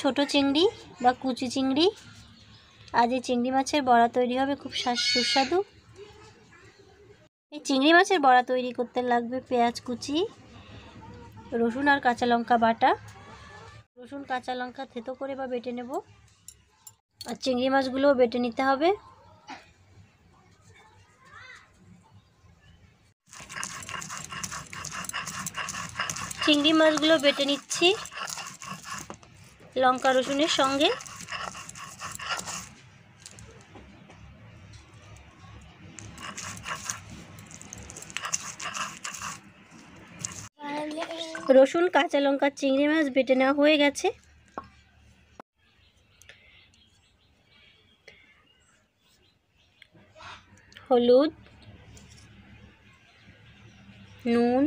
ছোট চিংড়ি বা কুচি চিংড়ি। আজ এই চিংড়ি মাছের বড়া তৈরি হবে খুব সুস্বাদু। এই চিংড়ি মাছের বড়া তৈরি করতে লাগবে পেঁয়াজ কুচি, রসুন আর কাঁচা লঙ্কা বাটা। রসুন কাঁচা লঙ্কা থেতো করে বা বেটে নেব। আর চিংড়ি মাছগুলোও বেটে নিতে হবে। চিংড়ি মাছগুলো বেটে নিচ্ছি লঙ্কা রসুনের সঙ্গে। রসুন কাঁচা লঙ্কা চিংড়ি মাছ বেটে নেওয়া হয়ে গেছে। হলুদ, নুন,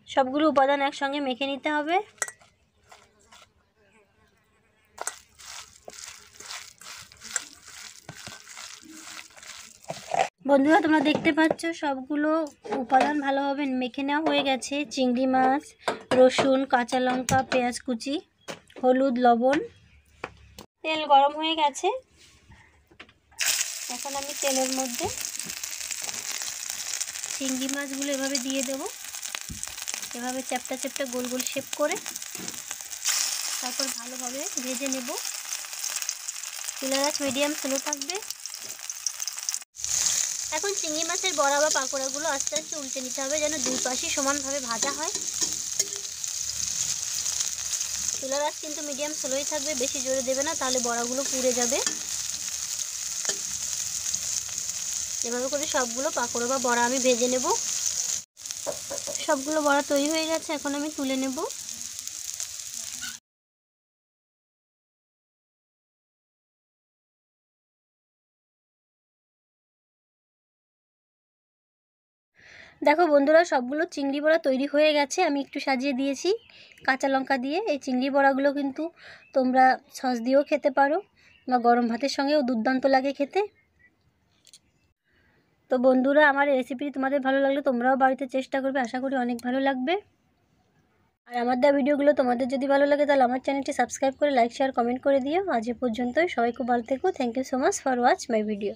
সবগুলো উপাদান একসঙ্গে মেখে নিতে হবে। বন্ধুরা, তোমরা দেখতে পাচ্ছ সবগুলো উপাদান ভালোভাবে মেখে নেওয়া হয়ে গেছে। চিংড়ি মাছ, রসুন, কাঁচা লঙ্কা, পেঁয়াজ কুচি, হলুদ, লবণ। তেল গরম হয়ে গেছে। এখন আমি তেলের মধ্যে চিংড়ি মাছগুলো এভাবে দিয়ে দেবো, এভাবে চ্যাপটা চ্যাপটা গোল গোল শেপ করে। তারপর ভালোভাবে ভেজে নেব। চুলার আঁচ মিডিয়াম স্লো থাকবে। এখন চিংড়ি মাছের বড়া বা পাকোড়াগুলো আস্তে আস্তে উল্টে নিতে হবে, যেন দুই পাশই সমানভাবে ভাজা হয়। চুলার আঁচ কিন্তু মিডিয়াম স্লোই থাকবে, বেশি জোরে দেবে না, তাহলে বড়াগুলো পুড়ে যাবে। এভাবে করে সবগুলো পাকোড়া বা বড়া আমি ভেজে নেব। সবগুলো বড়া তৈরি হয়ে গেছে, এখন আমি তুলে নেব। দেখো বন্ধুরা, সবগুলো চিংড়ি বড়া তৈরি হয়ে গেছে। আমি একটু সাজিয়ে দিয়েছি কাঁচা লঙ্কা দিয়ে। এই চিংড়ি বড়াগুলো কিন্তু তোমরা সস দিয়েও খেতে পারো বা গরম ভাতের সঙ্গেও দুর্দান্ত লাগে খেতে। তো বন্ধুরা, আমার এই রেসিপিটি তোমাদের ভালো লাগলে তোমরাও বাড়িতে চেষ্টা করবে, আশা করি অনেক ভালো লাগবে। আর আমার দেওয়া ভিডিওগুলো তোমাদের যদি ভালো লাগে তাহলে আমার চ্যানেলটি সাবস্ক্রাইব করে লাইক শেয়ার কমেন্ট করে দিও। আজ এ পর্যন্তই। সবাই খুব ভালো থেকো। Thank you so much for watch my video.